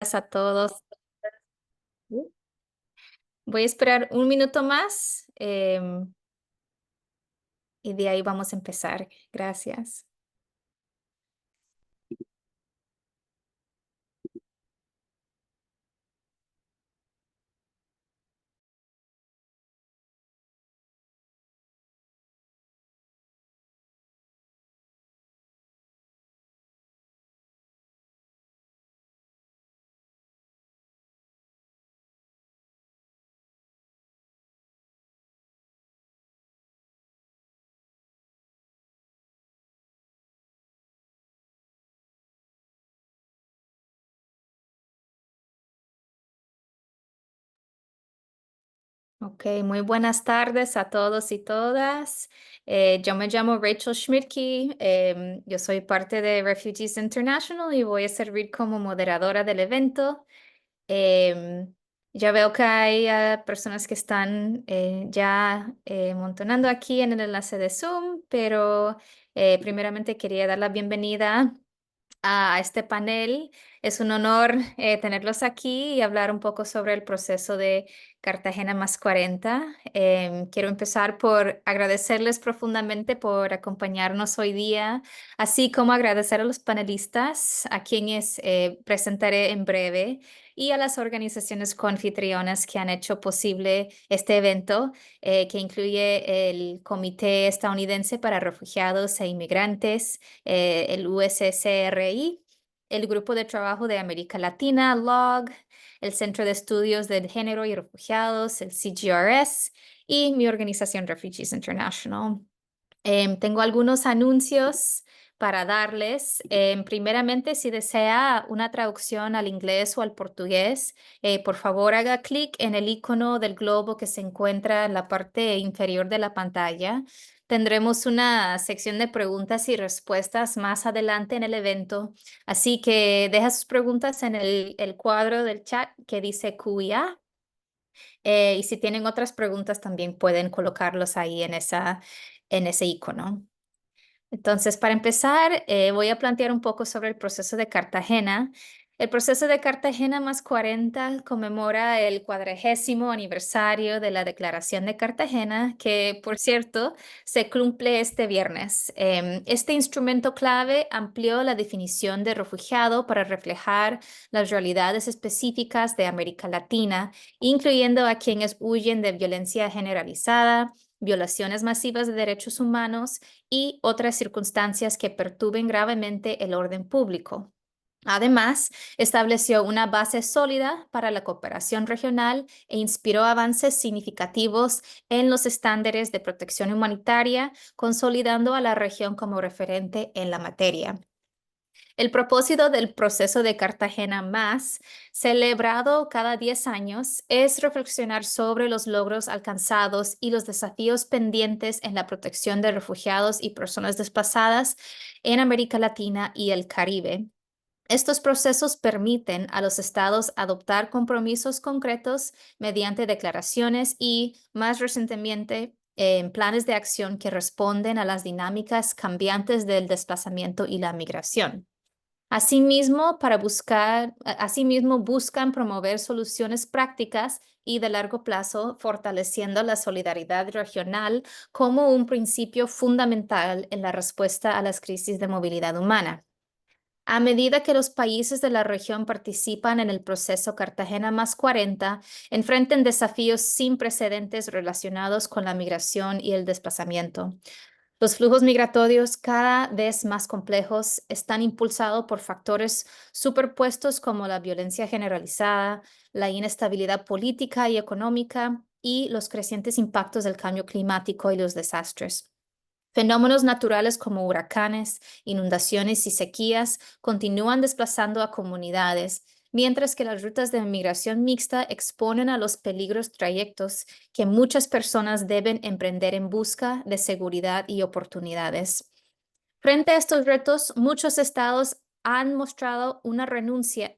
A todos. Voy a esperar un minuto más y de ahí vamos a empezar. Gracias. Ok, muy buenas tardes a todos y todas. Yo me llamo Rachel Schmidtke. Yo soy parte de Refugees International y voy a servir como moderadora del evento. Em, ya veo que hay personas que están ya montonando aquí en el enlace de Zoom, pero primeramente quería dar la bienvenida a este panel. Es un honor tenerlos aquí y hablar un poco sobre el proceso de Cartagena más 40. Quiero empezar por agradecerles profundamente por acompañarnos hoy día, así como agradecer a los panelistas, a quienes presentaré en breve, y a las organizaciones coanfitrionas que han hecho posible este evento, que incluye el Comité Estadounidense para Refugiados e Inmigrantes, el USCRI, el Grupo de Trabajo de América Latina, LOG, el Centro de Estudios del Género y Refugiados, el CGRS, y mi organización Refugees International. Tengo algunos anuncios para darles. Primeramente, si desea una traducción al inglés o al portugués, por favor haga clic en el icono del globo que se encuentra en la parte inferior de la pantalla. Tendremos una sección de preguntas y respuestas más adelante en el evento, así que deja sus preguntas en el cuadro del chat que dice QIA. Y si tienen otras preguntas, también pueden colocarlos ahí en ese icono. Entonces, para empezar, voy a plantear un poco sobre el proceso de Cartagena. El proceso de Cartagena más 40 conmemora el 40º aniversario de la Declaración de Cartagena, que, por cierto, se cumple este viernes. Este instrumento clave amplió la definición de refugiado para reflejar las realidades específicas de América Latina, incluyendo a quienes huyen de violencia generalizada, violaciones masivas de derechos humanos y otras circunstancias que perturben gravemente el orden público. Además, estableció una base sólida para la cooperación regional e inspiró avances significativos en los estándares de protección humanitaria, consolidando a la región como referente en la materia. El propósito del proceso de Cartagena más, celebrado cada 10 años, es reflexionar sobre los logros alcanzados y los desafíos pendientes en la protección de refugiados y personas desplazadas en América Latina y el Caribe. Estos procesos permiten a los estados adoptar compromisos concretos mediante declaraciones y, más recientemente, en planes de acción que responden a las dinámicas cambiantes del desplazamiento y la migración. Asimismo, buscan promover soluciones prácticas y de largo plazo, fortaleciendo la solidaridad regional como un principio fundamental en la respuesta a las crisis de movilidad humana. A medida que los países de la región participan en el proceso Cartagena más 40, enfrentan desafíos sin precedentes relacionados con la migración y el desplazamiento. Los flujos migratorios, cada vez más complejos, están impulsados por factores superpuestos como la violencia generalizada, la inestabilidad política y económica y los crecientes impactos del cambio climático y los desastres. Fenómenos naturales como huracanes, inundaciones y sequías continúan desplazando a comunidades, mientras que las rutas de migración mixta exponen a los peligros trayectos que muchas personas deben emprender en busca de seguridad y oportunidades. Frente a estos retos, muchos estados han mostrado una renuencia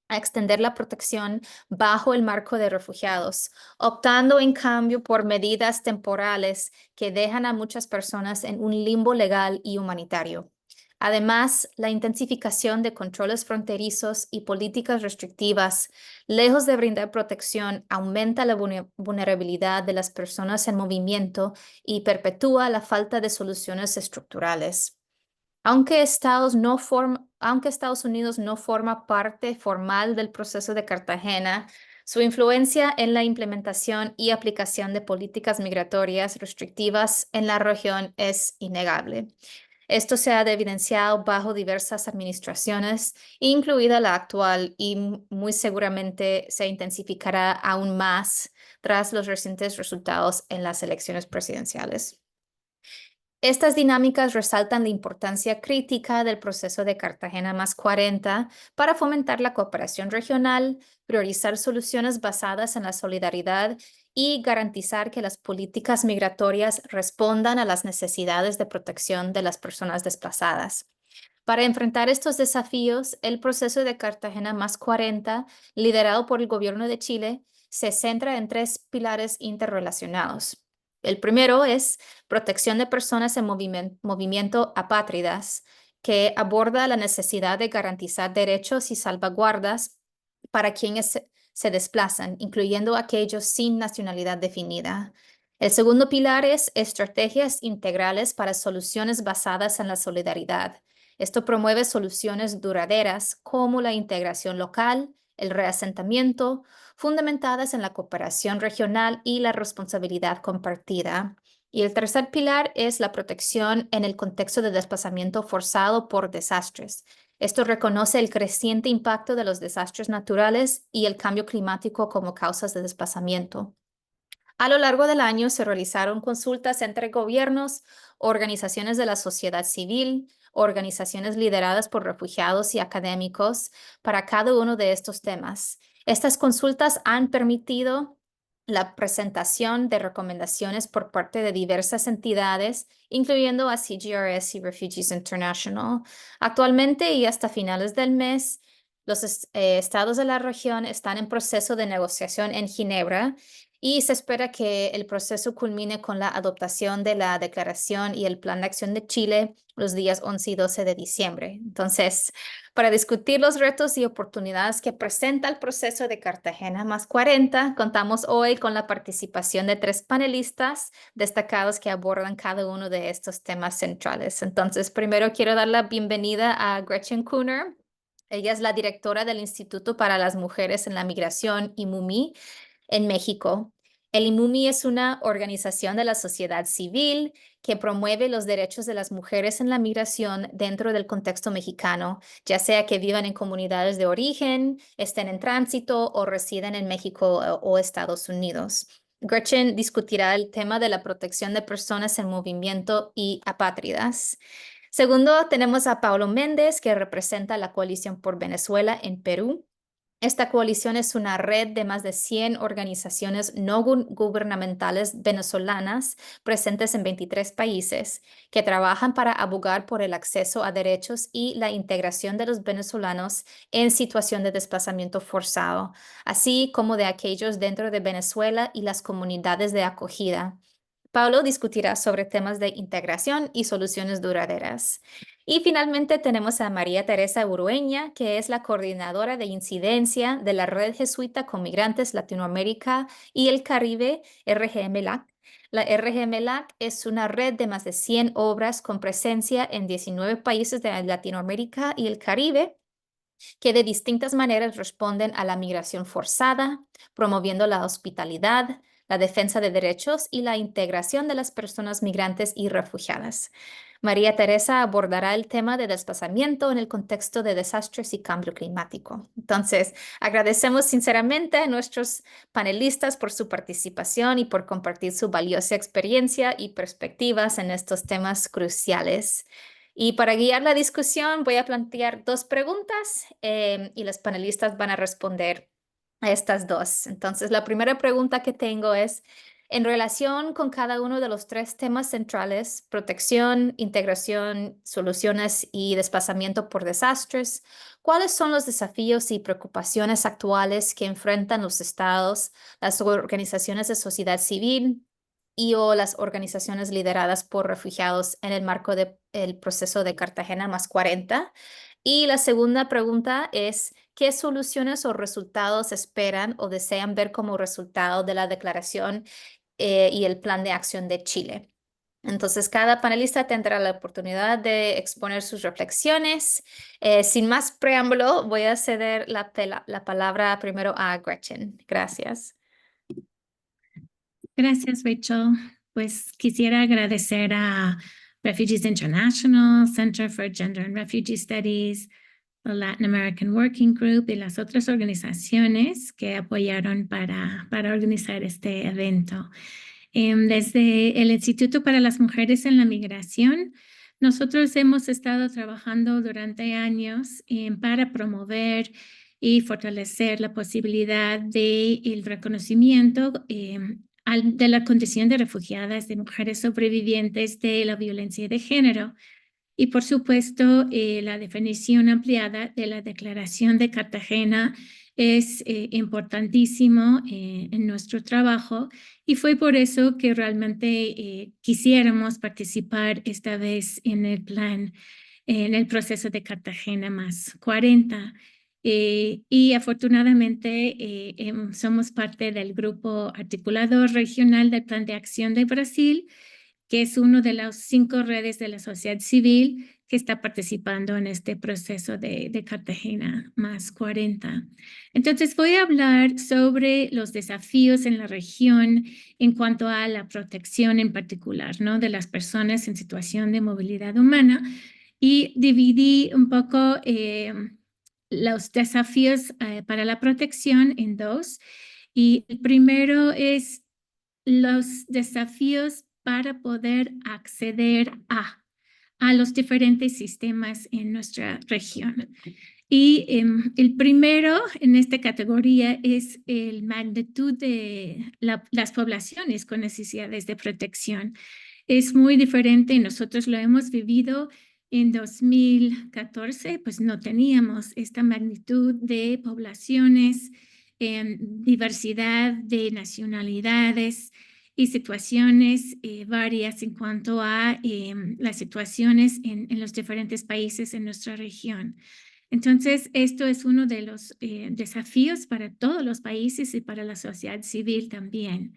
a extender la protección bajo el marco de refugiados, optando en cambio por medidas temporales que dejan a muchas personas en un limbo legal y humanitario. Además, la intensificación de controles fronterizos y políticas restrictivas, lejos de brindar protección, aumenta la vulnerabilidad de las personas en movimiento y perpetúa la falta de soluciones estructurales. Aunque Estados Unidos no forma parte formal del proceso de Cartagena, su influencia en la implementación y aplicación de políticas migratorias restrictivas en la región es innegable. Esto se ha evidenciado bajo diversas administraciones, incluida la actual, y muy seguramente se intensificará aún más tras los recientes resultados en las elecciones presidenciales. Estas dinámicas resaltan la importancia crítica del proceso de Cartagena más 40 para fomentar la cooperación regional, priorizar soluciones basadas en la solidaridad y garantizar que las políticas migratorias respondan a las necesidades de protección de las personas desplazadas. Para enfrentar estos desafíos, el proceso de Cartagena más 40, liderado por el Gobierno de Chile, se centra en tres pilares interrelacionados. El primero es protección de personas en movimiento apátridas, que aborda la necesidad de garantizar derechos y salvaguardas para quienes se desplazan, incluyendo aquellos sin nacionalidad definida. El segundo pilar es estrategias integrales para soluciones basadas en la solidaridad. Esto promueve soluciones duraderas como la integración local, el reasentamiento, fundamentadas en la cooperación regional y la responsabilidad compartida. Y el tercer pilar es la protección en el contexto de desplazamiento forzado por desastres. Esto reconoce el creciente impacto de los desastres naturales y el cambio climático como causas de desplazamiento. A lo largo del año se realizaron consultas entre gobiernos, organizaciones de la sociedad civil, organizaciones lideradas por refugiados y académicos para cada uno de estos temas. Estas consultas han permitido la presentación de recomendaciones por parte de diversas entidades, incluyendo a CGRS y Refugees International. Actualmente y hasta finales del mes, los estados de la región están en proceso de negociación en Ginebra y se espera que el proceso culmine con la adoptación de la declaración y el Plan de Acción de Chile los días 11 y 12 de diciembre. Entonces, para discutir los retos y oportunidades que presenta el proceso de Cartagena más 40, contamos hoy con la participación de tres panelistas destacados que abordan cada uno de estos temas centrales. Entonces, primero quiero dar la bienvenida a Gretchen Kuhner. Ella es la directora del Instituto para las Mujeres en la Migración, IMUMI, en México. El IMUMI es una organización de la sociedad civil que promueve los derechos de las mujeres en la migración dentro del contexto mexicano, ya sea que vivan en comunidades de origen, estén en tránsito o residen en México o Estados Unidos. Gretchen discutirá el tema de la protección de personas en movimiento y apátridas. Segundo, tenemos a Paulo Méndez, que representa la Coalición por Venezuela en Perú. Esta coalición es una red de más de 100 organizaciones no gubernamentales venezolanas presentes en 23 países que trabajan para abogar por el acceso a derechos y la integración de los venezolanos en situación de desplazamiento forzado, así como de aquellos dentro de Venezuela y las comunidades de acogida. Paulo discutirá sobre temas de integración y soluciones duraderas. Y finalmente tenemos a María Teresa Urueña, que es la coordinadora de incidencia de la Red Jesuita con Migrantes Latinoamérica y el Caribe, RGMLAC. La RGMLAC es una red de más de 100 obras con presencia en 19 países de Latinoamérica y el Caribe, que de distintas maneras responden a la migración forzada, promoviendo la hospitalidad, la defensa de derechos y la integración de las personas migrantes y refugiadas. María Teresa abordará el tema de desplazamiento en el contexto de desastres y cambio climático. Entonces, agradecemos sinceramente a nuestros panelistas por su participación y por compartir su valiosa experiencia y perspectivas en estos temas cruciales. Y para guiar la discusión voy a plantear dos preguntas y los panelistas van a responder a estas dos. Entonces, la primera pregunta que tengo es, en relación con cada uno de los tres temas centrales, protección, integración, soluciones y desplazamiento por desastres, ¿cuáles son los desafíos y preocupaciones actuales que enfrentan los estados, las organizaciones de sociedad civil y o las organizaciones lideradas por refugiados en el marco del proceso de Cartagena más 40. Y la segunda pregunta es, ¿qué soluciones o resultados esperan o desean ver como resultado de la declaración y el plan de acción de Chile? Entonces, cada panelista tendrá la oportunidad de exponer sus reflexiones. Sin más preámbulo, voy a ceder la palabra primero a Gretchen. Gracias. Gracias, Rachel. Pues quisiera agradecer a Refugees International, Center for Gender and Refugee Studies, the Latin American Working Group y las otras organizaciones que apoyaron para organizar este evento. Desde el Instituto para las Mujeres en la Migración, nosotros hemos estado trabajando durante años para promover y fortalecer la posibilidad del reconocimiento de la condición de refugiadas, de mujeres sobrevivientes de la violencia de género. Y por supuesto, la definición ampliada de la Declaración de Cartagena es importantísimo en nuestro trabajo y fue por eso que realmente quisiéramos participar esta vez en el plan, en el proceso de Cartagena más 40. Y afortunadamente somos parte del grupo articulador regional del Plan de Acción de Brasil, que es uno de las 5 redes de la sociedad civil que está participando en este proceso de Cartagena más 40. Entonces voy a hablar sobre los desafíos en la región en cuanto a la protección en particular, ¿no?, de las personas en situación de movilidad humana, y dividí un poco los desafíos para la protección en 2. Y el primero es los desafíos para poder acceder a los diferentes sistemas en nuestra región. Y el primero en esta categoría es la magnitud de las poblaciones con necesidades de protección. Es muy diferente, nosotros lo hemos vivido en 2014, pues no teníamos esta magnitud de poblaciones, diversidad de nacionalidades y situaciones varias en cuanto a las situaciones en los diferentes países en nuestra región. Entonces, esto es uno de los desafíos para todos los países y para la sociedad civil también.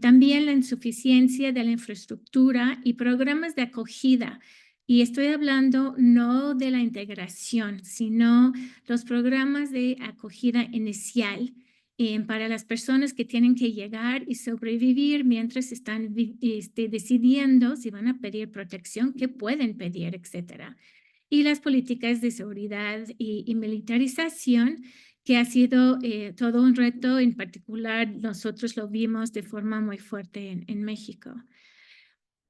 También la insuficiencia de la infraestructura y programas de acogida. Y estoy hablando no de la integración, sino los programas de acogida inicial para las personas que tienen que llegar y sobrevivir mientras están decidiendo si van a pedir protección, qué pueden pedir, etcétera. Y las políticas de seguridad y militarización, que ha sido todo un reto. En particular, nosotros lo vimos de forma muy fuerte en México.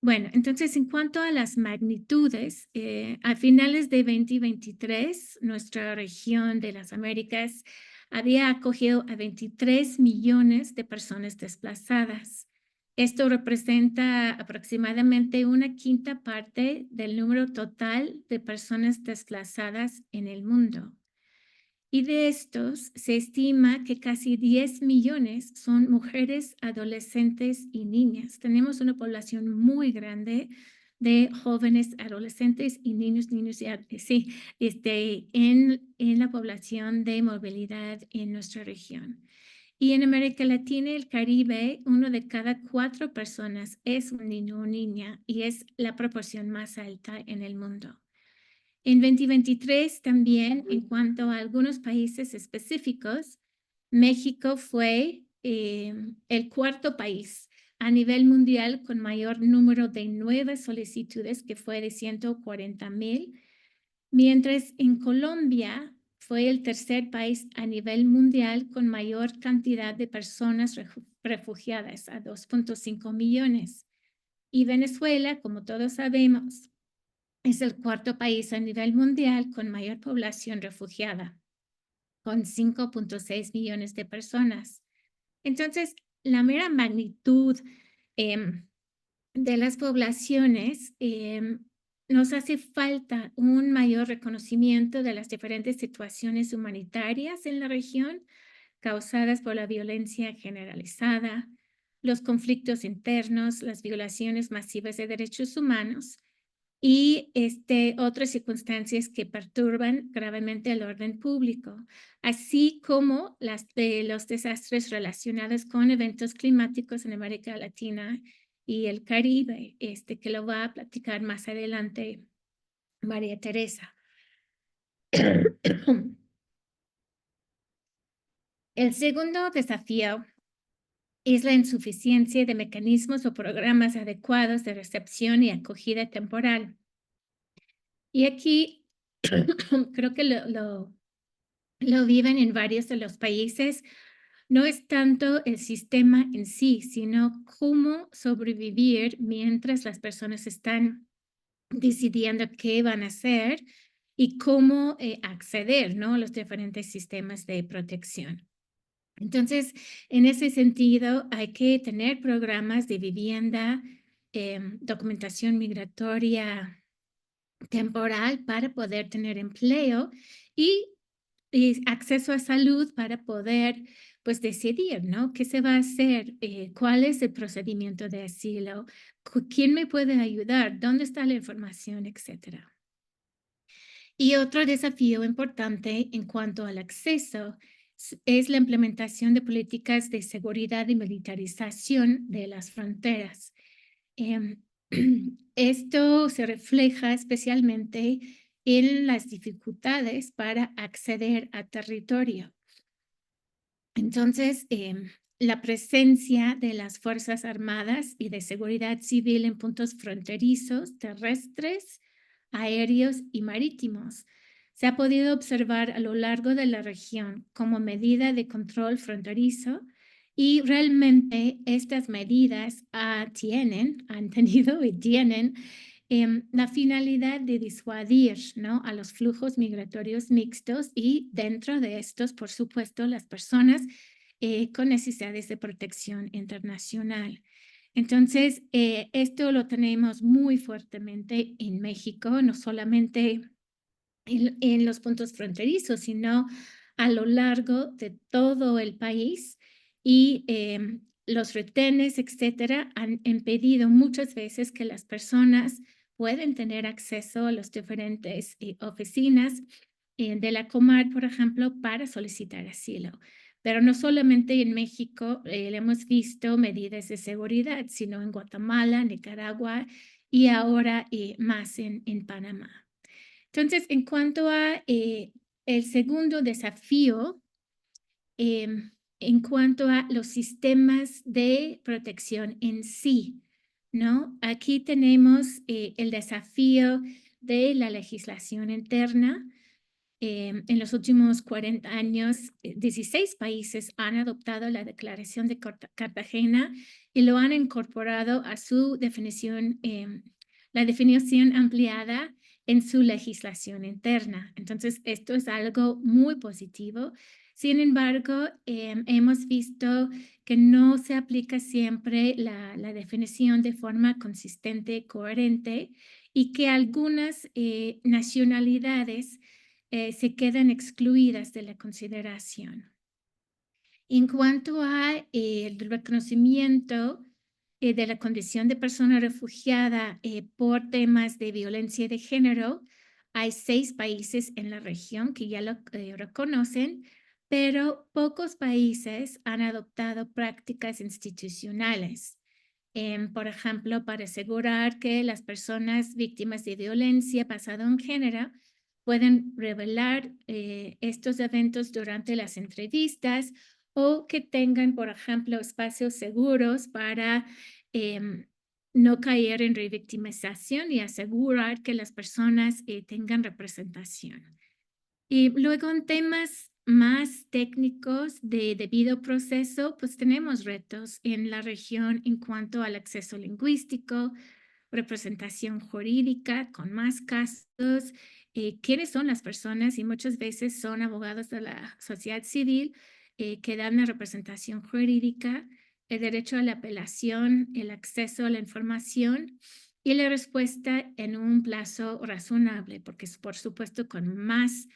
Bueno, entonces, en cuanto a las magnitudes, a finales de 2023, nuestra región de las Américas había acogido a 23 millones de personas desplazadas. Esto representa aproximadamente una quinta parte del número total de personas desplazadas en el mundo. Y de estos se estima que casi 10 millones son mujeres, adolescentes y niñas. Tenemos una población muy grande de jóvenes, adolescentes y niños en la población de movilidad en nuestra región. Y en América Latina y el Caribe, 1 de cada 4 personas es un niño o niña, y es la proporción más alta en el mundo. En 2023 también, en cuanto a algunos países específicos, México fue el 4º país a nivel mundial con mayor número de nuevas solicitudes, que fue de 140,000, mientras en Colombia fue el 3er país a nivel mundial con mayor cantidad de personas refugiadas, a 2.5 millones. Y Venezuela, como todos sabemos, es el 4º país a nivel mundial con mayor población refugiada, con 5.6 millones de personas. Entonces, la mera magnitud de las poblaciones nos hace falta un mayor reconocimiento de las diferentes situaciones humanitarias en la región causadas por la violencia generalizada, los conflictos internos, las violaciones masivas de derechos humanos y otras circunstancias que perturban gravemente el orden público, así como los desastres relacionados con eventos climáticos en América Latina y el Caribe, que lo va a platicar más adelante María Teresa. El segundo desafío es la insuficiencia de mecanismos o programas adecuados de recepción y acogida temporal. Y aquí creo que lo viven en varios de los países. No es tanto el sistema en sí, sino cómo sobrevivir mientras las personas están decidiendo qué van a hacer y cómo acceder, ¿no?, a los diferentes sistemas de protección. Entonces, en ese sentido, hay que tener programas de vivienda, documentación migratoria temporal para poder tener empleo y acceso a salud para poder, pues, decidir, ¿no? ¿Qué se va a hacer? ¿Cuál es el procedimiento de asilo? ¿Quién me puede ayudar? ¿Dónde está la información? Etcétera. Y otro desafío importante en cuanto al acceso es la implementación de políticas de seguridad y militarización de las fronteras. Em, Esto se refleja especialmente en las dificultades para acceder a territorio. Entonces, la presencia de las Fuerzas Armadas y de Seguridad Civil en puntos fronterizos, terrestres, aéreos y marítimos se ha podido observar a lo largo de la región como medida de control fronterizo y realmente estas medidas han tenido y tienen la finalidad de disuadir, ¿no?, a los flujos migratorios mixtos y dentro de estos, por supuesto, las personas con necesidades de protección internacional. Entonces, esto lo tenemos muy fuertemente en México, no solamente en los puntos fronterizos, sino a lo largo de todo el país y los retenes, etcétera, han impedido muchas veces que las personas pueden tener acceso a las diferentes oficinas de la Comar, por ejemplo, para solicitar asilo. Pero no solamente en México le hemos visto medidas de seguridad, sino en Guatemala, Nicaragua y ahora más en Panamá. Entonces, en cuanto a el segundo desafío, en cuanto a los sistemas de protección en sí, ¿no? Aquí tenemos el desafío de la legislación interna. En los últimos 40 años, 16 países han adoptado la Declaración de Cartagena y lo han incorporado a su definición, la definición ampliada en su legislación interna. Entonces, esto es algo muy positivo. Sin embargo, hemos visto que no se aplica siempre la definición de forma consistente, coherente, y que algunas nacionalidades se quedan excluidas de la consideración. En cuanto a el reconocimiento de la condición de persona refugiada por temas de violencia de género, hay 6 países en la región que ya lo reconocen, pero pocos países han adoptado prácticas institucionales. Por ejemplo, para asegurar que las personas víctimas de violencia basada en género pueden revelar estos eventos durante las entrevistas o que tengan, por ejemplo, espacios seguros para no caer en revictimización y asegurar que las personas tengan representación. Y luego en temas más técnicos de debido proceso, pues tenemos retos en la región en cuanto al acceso lingüístico, representación jurídica con más casos, quiénes son las personas y muchas veces son abogados de la sociedad civil que dan la representación jurídica, el derecho a la apelación, el acceso a la información y la respuesta en un plazo razonable, porque por supuesto con más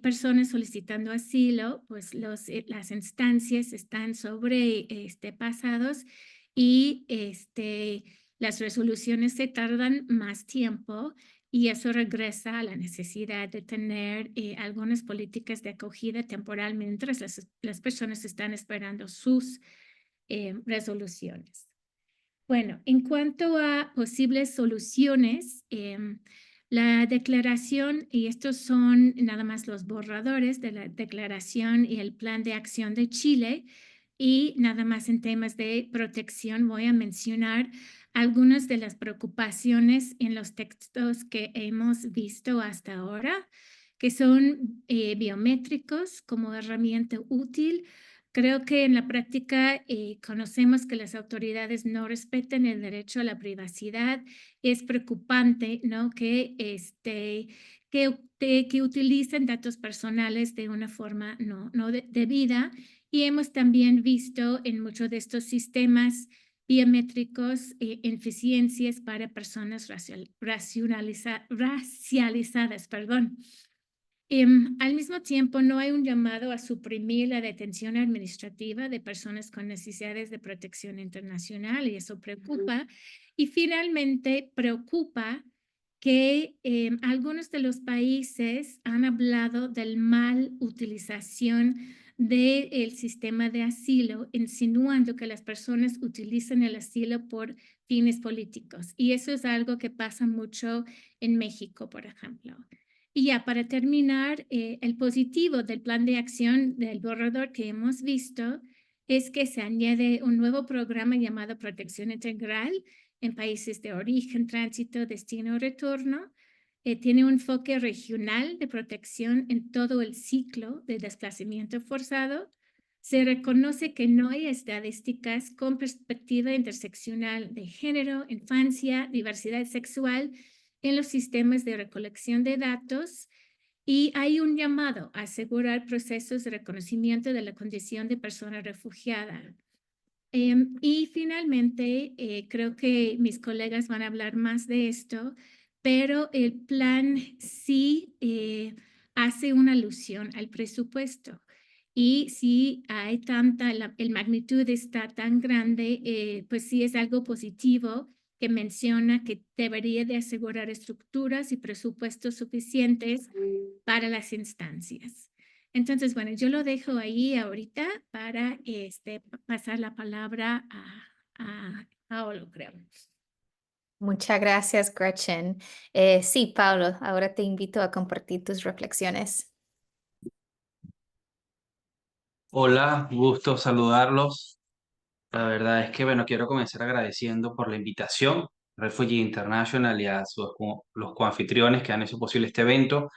personas solicitando asilo, pues las instancias están pasados y las resoluciones se tardan más tiempo y eso regresa a la necesidad de tener algunas políticas de acogida temporal mientras las personas están esperando sus resoluciones. Bueno, en cuanto a posibles soluciones, la declaración, y estos son nada más los borradores de la declaración y el plan de acción de Chile, y nada más en temas de protección voy a mencionar algunas de las preocupaciones en los textos que hemos visto hasta ahora, que son biométricos como herramienta útil. Creo que en la práctica conocemos que las autoridades no respetan el derecho a la privacidad. Es preocupante, ¿no? Que utilicen datos personales de una forma no debida. Y hemos también visto en muchos de estos sistemas biométricos ineficiencias para personas racializadas, perdón. Al mismo tiempo, no hay un llamado a suprimir la detención administrativa de personas con necesidades de protección internacional y eso preocupa. Y finalmente, preocupa que algunos de los países han hablado del mal utilización del sistema de asilo, insinuando que las personas utilizan el asilo por fines políticos. Y eso es algo que pasa mucho en México, por ejemplo. Y ya para terminar, el positivo del plan de acción del borrador que hemos visto es que se añade un nuevo programa llamado Protección Integral en países de origen, tránsito, destino o retorno. Tiene un enfoque regional de protección en todo el ciclo de desplazamiento forzado. Se reconoce que no hay estadísticas con perspectiva interseccional de género, infancia, diversidad sexual en los sistemas de recolección de datos y hay un llamado a asegurar procesos de reconocimiento de la condición de persona refugiada. Y finalmente, creo que mis colegas van a hablar más de esto, pero el plan sí hace una alusión al presupuesto. Y si hay el magnitud está tan grande, pues sí es algo positivo que menciona que debería de asegurar estructuras y presupuestos suficientes para las instancias. Entonces, bueno, yo lo dejo ahí ahorita para pasar la palabra a Paolo, creo. Muchas gracias, Gretchen. Sí, Paulo, ahora te invito a compartir tus reflexiones. Hola, gusto saludarlos. La verdad es que, bueno, quiero comenzar agradeciendo por la invitación, Refugee International y a los coanfitriones que han hecho posible este evento.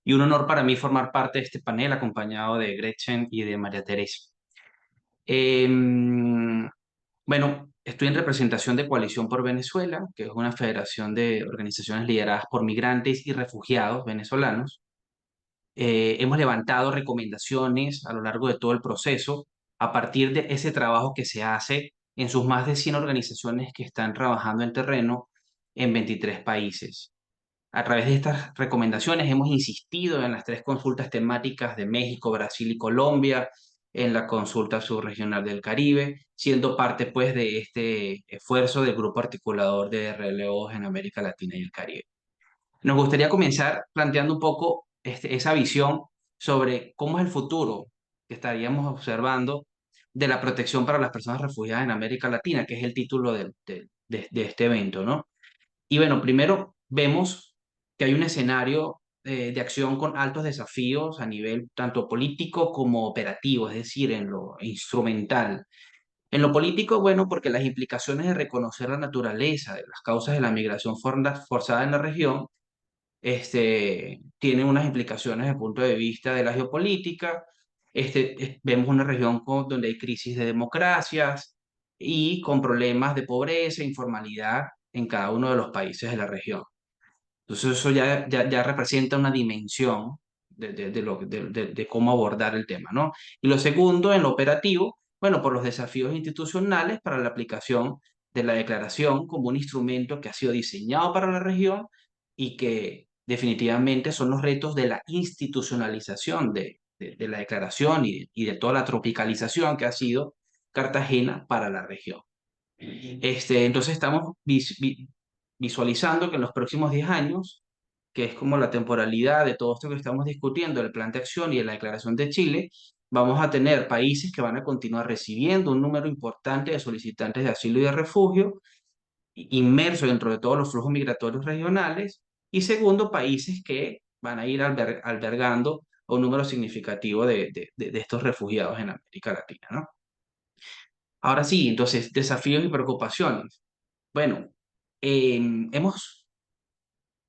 Y un honor para mí formar parte de este panel acompañado de Gretchen y de María Teresa. Bueno, estoy en representación de Coalición por Venezuela, que es una federación de organizaciones lideradas por migrantes y refugiados venezolanos. Hemos levantado recomendaciones a lo largo de todo el proceso a partir de ese trabajo que se hace en sus más de 100 organizaciones que están trabajando en terreno en 23 países. A través de estas recomendaciones hemos insistido en las 3 consultas temáticas de México, Brasil y Colombia, en la consulta subregional del Caribe, siendo parte pues de este esfuerzo del grupo articulador de RLOs en América Latina y el Caribe. Nos gustaría comenzar planteando un poco esa visión sobre cómo es el futuro que estaríamos observando de la protección para las personas refugiadas en América Latina, que es el título de este evento, ¿no? Y bueno, primero vemos que hay un escenario de acción con altos desafíos a nivel tanto político como operativo, es decir, en lo instrumental. En lo político, bueno, porque las implicaciones de reconocer la naturaleza de las causas de la migración forzada en la región tiene unas implicaciones desde el punto de vista de la geopolítica. Vemos una región donde hay crisis de democracias y con problemas de pobreza e informalidad en cada uno de los países de la región. Entonces eso ya representa una dimensión de cómo abordar el tema, ¿no? Y lo segundo, en lo operativo, bueno, por los desafíos institucionales para la aplicación de la declaración como un instrumento que ha sido diseñado para la región y que definitivamente son los retos de la institucionalización de la declaración y de toda la tropicalización que ha sido Cartagena para la región. Entonces estamos visualizando que en los próximos 10 años, que es como la temporalidad de todo esto que estamos discutiendo, el Plan de Acción y la Declaración de Chile, vamos a tener países que van a continuar recibiendo un número importante de solicitantes de asilo y de refugio, inmersos dentro de todos los flujos migratorios regionales, y segundo, países que van a ir albergando un número significativo de estos refugiados en América Latina, ¿no? Ahora sí, entonces, desafíos y preocupaciones. Bueno, hemos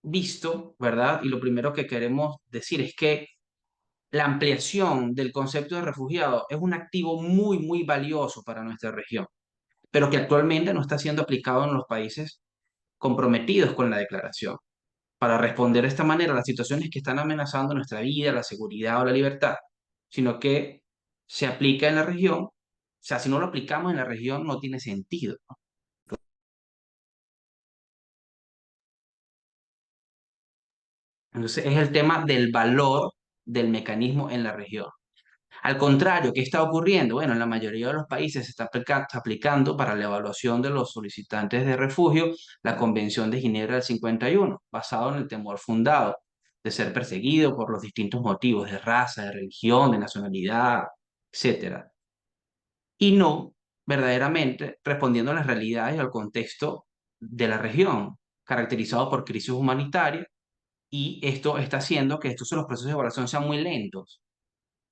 visto, ¿verdad? Y lo primero que queremos decir es que la ampliación del concepto de refugiado es un activo muy, muy valioso para nuestra región, pero que actualmente no está siendo aplicado en los países comprometidos con la declaración para responder de esta manera a las situaciones que están amenazando nuestra vida, la seguridad o la libertad, sino que se aplica en la región. O sea, si no lo aplicamos en la región, no tiene sentido. Entonces, es el tema del valor del mecanismo en la región. Al contrario, ¿qué está ocurriendo? Bueno, en la mayoría de los países se está aplicando para la evaluación de los solicitantes de refugio la Convención de Ginebra del 51, basado en el temor fundado de ser perseguido por los distintos motivos de raza, de religión, de nacionalidad, etcétera, y no verdaderamente respondiendo a las realidades y al contexto de la región, caracterizado por crisis humanitarias, y esto está haciendo que estos los procesos de evaluación sean muy lentos.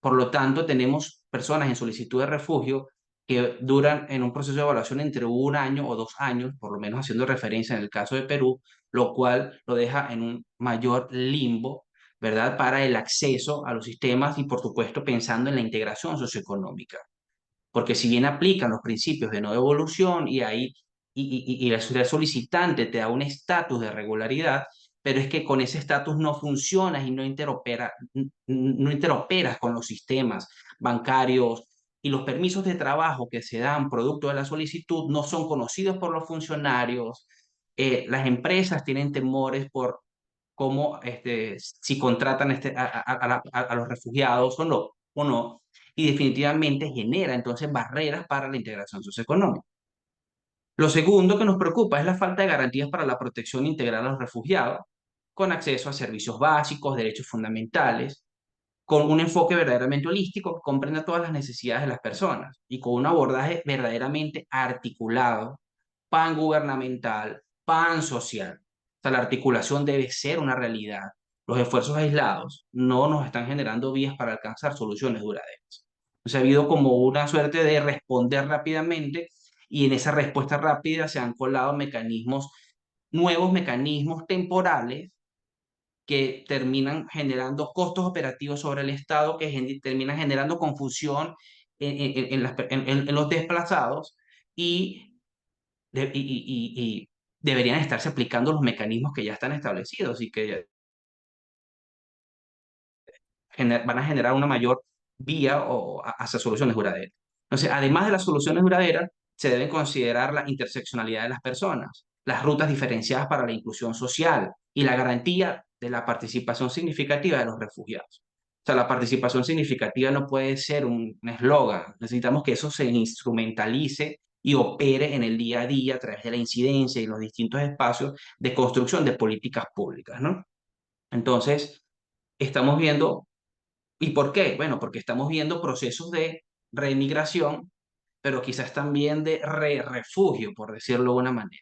Por lo tanto, tenemos personas en solicitud de refugio que duran en un proceso de evaluación entre 1 año o 2 años, por lo menos haciendo referencia en el caso de Perú, lo cual lo deja en un mayor limbo, ¿verdad?, para el acceso a los sistemas y, por supuesto, pensando en la integración socioeconómica. Porque si bien aplican los principios de no devolución y ahí y el solicitante te da un estatus de regularidad, pero es que con ese estatus no funcionas y no interoperas con los sistemas bancarios, y los permisos de trabajo que se dan producto de la solicitud no son conocidos por los funcionarios. Las empresas tienen temores por cómo, si contratan a los refugiados o no, y definitivamente genera entonces barreras para la integración socioeconómica. Lo segundo que nos preocupa es la falta de garantías para la protección integral a los refugiados, con acceso a servicios básicos, derechos fundamentales, con un enfoque verdaderamente holístico que comprenda todas las necesidades de las personas y con un abordaje verdaderamente articulado, pan-gubernamental, pan-social. O sea, la articulación debe ser una realidad. Los esfuerzos aislados no nos están generando vías para alcanzar soluciones duraderas. O sea, ha habido como una suerte de responder rápidamente, y en esa respuesta rápida se han colado mecanismos, nuevos mecanismos temporales que terminan generando costos operativos sobre el Estado, que terminan generando confusión en los desplazados, y, y deberían estarse aplicando los mecanismos que ya están establecidos y que van a generar una mayor vía hacia soluciones duraderas. Entonces, además de las soluciones duraderas, se deben considerar la interseccionalidad de las personas, las rutas diferenciadas para la inclusión social y la garantía de la participación significativa de los refugiados. O sea, la participación significativa no puede ser un eslogan. Necesitamos que eso se instrumentalice y opere en el día a día a través de la incidencia y los distintos espacios de construcción de políticas públicas, ¿no? Entonces, estamos viendo. ¿Y por qué? Bueno, porque estamos viendo procesos de remigración, pero quizás también de refugio, por decirlo de una manera.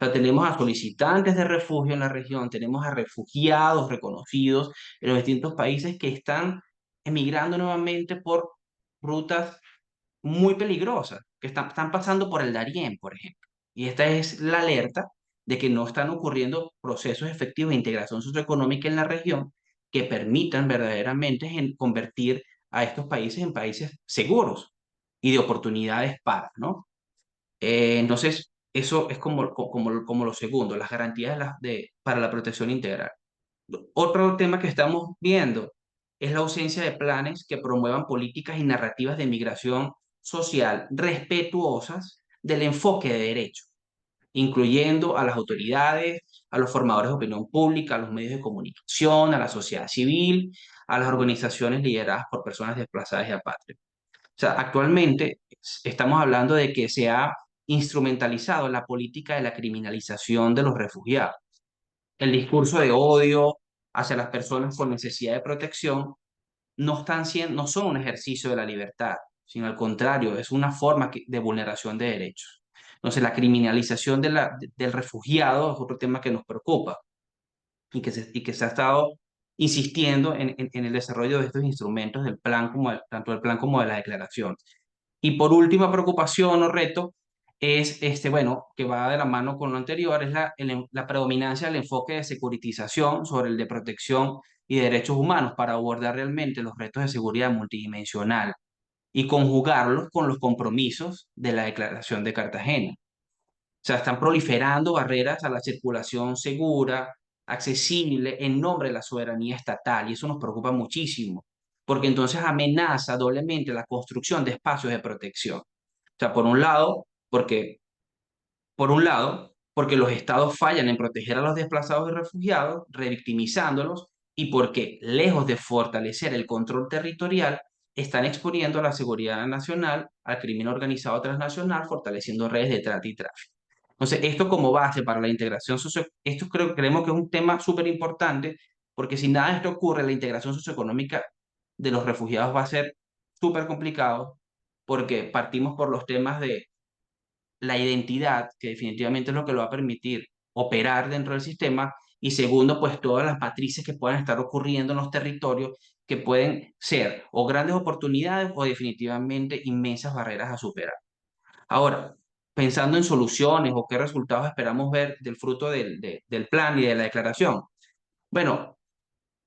O sea, tenemos a solicitantes de refugio en la región, tenemos a refugiados reconocidos en los distintos países que están emigrando nuevamente por rutas muy peligrosas, que están pasando por el Darién, por ejemplo. Y esta es la alerta de que no están ocurriendo procesos efectivos de integración socioeconómica en la región que permitan verdaderamente convertir a estos países en países seguros y de oportunidades ¿no? Entonces, eso es como lo segundo, las garantías para la protección integral. Otro tema que estamos viendo es la ausencia de planes que promuevan políticas y narrativas de migración social respetuosas del enfoque de derecho. incluyendo a las autoridades, a los formadores de opinión pública, a los medios de comunicación, a la sociedad civil, a las organizaciones lideradas por personas desplazadas y apátridas. O sea, actualmente estamos hablando de que se ha instrumentalizado la política de la criminalización de los refugiados. El discurso de odio hacia las personas con necesidad de protección no son un ejercicio de la libertad, sino al contrario, es una forma de vulneración de derechos. Entonces, la criminalización del refugiado es otro tema que nos preocupa y que se ha estado insistiendo en el desarrollo de estos instrumentos del plan, tanto del plan como de la declaración. Y por última preocupación o reto es, bueno, que va de la mano con lo anterior, es la predominancia del enfoque de securitización sobre el de protección y de derechos humanos para abordar realmente los retos de seguridad multidimensional y conjugarlos con los compromisos de la Declaración de Cartagena. O sea, están proliferando barreras a la circulación segura, accesible, en nombre de la soberanía estatal, y eso nos preocupa muchísimo, porque entonces amenaza doblemente la construcción de espacios de protección. O sea, por un lado, porque los estados fallan en proteger a los desplazados y refugiados, revictimizándolos, y porque, lejos de fortalecer el control territorial, están exponiendo a la seguridad nacional al crimen organizado transnacional, fortaleciendo redes de trata y tráfico. Entonces, esto como base para la integración esto creemos que es un tema súper importante, porque si nada de esto ocurre, la integración socioeconómica de los refugiados va a ser súper complicado, porque partimos por los temas de la identidad, que definitivamente es lo que lo va a permitir operar dentro del sistema, y segundo, pues todas las matrices que puedan estar ocurriendo en los territorios, que pueden ser o grandes oportunidades o definitivamente inmensas barreras a superar. Ahora, pensando en soluciones o qué resultados esperamos ver del fruto del plan y de la declaración. Bueno,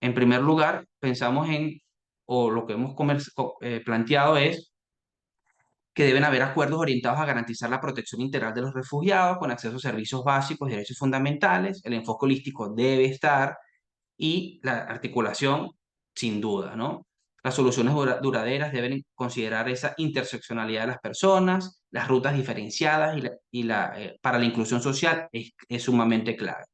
en primer lugar, pensamos o lo que hemos planteado es que deben haber acuerdos orientados a garantizar la protección integral de los refugiados con acceso a servicios básicos y derechos fundamentales. El enfoque holístico debe estar y la articulación, sin duda, ¿no? Las soluciones duraderas deben considerar esa interseccionalidad de las personas, las rutas diferenciadas para la inclusión social es sumamente clave.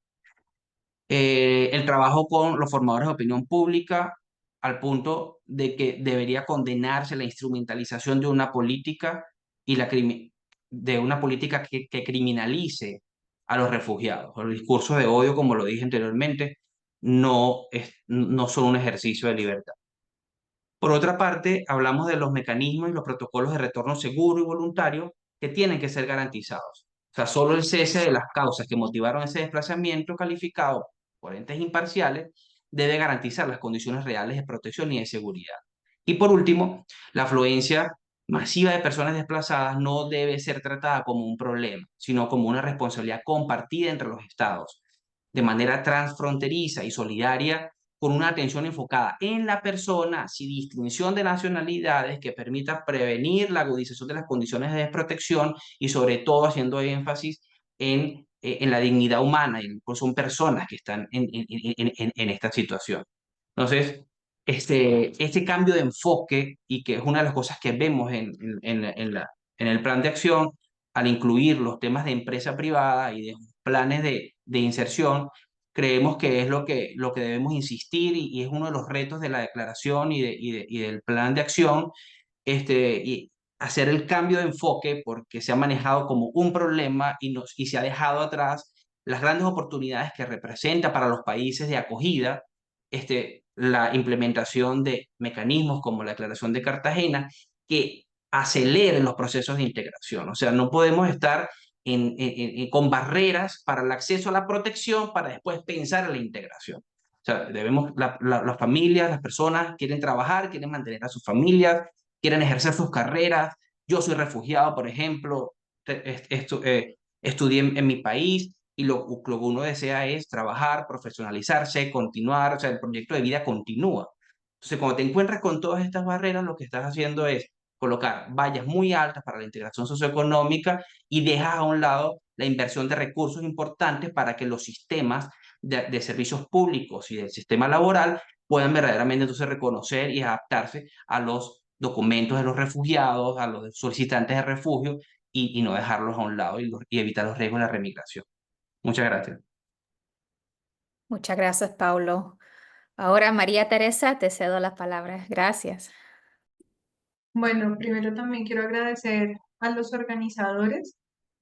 El trabajo con los formadores de opinión pública al punto de que debería condenarse la instrumentalización de una política de una política que criminalice a los refugiados. Los discursos de odio, como lo dije anteriormente, no son un ejercicio de libertad. Por otra parte, hablamos de los mecanismos y los protocolos de retorno seguro y voluntario que tienen que ser garantizados. O sea, solo el cese de las causas que motivaron ese desplazamiento calificado por entes imparciales debe garantizar las condiciones reales de protección y de seguridad. Y por último, la afluencia masiva de personas desplazadas no debe ser tratada como un problema, sino como una responsabilidad compartida entre los estados, de manera transfronteriza y solidaria, con una atención enfocada en la persona, sin distinción de nacionalidades, que permita prevenir la agudización de las condiciones de desprotección y sobre todo haciendo énfasis en la dignidad humana, y pues son personas que están en esta situación. Entonces, este cambio de enfoque, y que es una de las cosas que vemos en el plan de acción, al incluir los temas de empresa privada y de planes de inserción, creemos que es lo que debemos insistir y es uno de los retos de la declaración y del plan de acción, y hacer el cambio de enfoque porque se ha manejado como un problema y se ha dejado atrás las grandes oportunidades que representa para los países de acogida la implementación de mecanismos como la Declaración de Cartagena que aceleren los procesos de integración. O sea, no podemos estar con barreras para el acceso a la protección para después pensar en la integración. O sea, las familias, las personas quieren trabajar, quieren mantener a sus familias, quieren ejercer sus carreras. Yo soy refugiado, por ejemplo, estudié en mi país y lo que uno desea es trabajar, profesionalizarse, continuar, o sea, el proyecto de vida continúa. Entonces, cuando te encuentras con todas estas barreras, lo que estás haciendo es colocar vallas muy altas para la integración socioeconómica y dejas a un lado la inversión de recursos importantes para que los sistemas de servicios públicos y del sistema laboral puedan verdaderamente entonces reconocer y adaptarse a los documentos de los refugiados, a los solicitantes de refugio, y no dejarlos a un lado y evitar los riesgos de la remigración. Muchas gracias. Muchas gracias, Paulo. Ahora, María Teresa, te cedo la palabra. Gracias. Bueno, primero también quiero agradecer a los organizadores.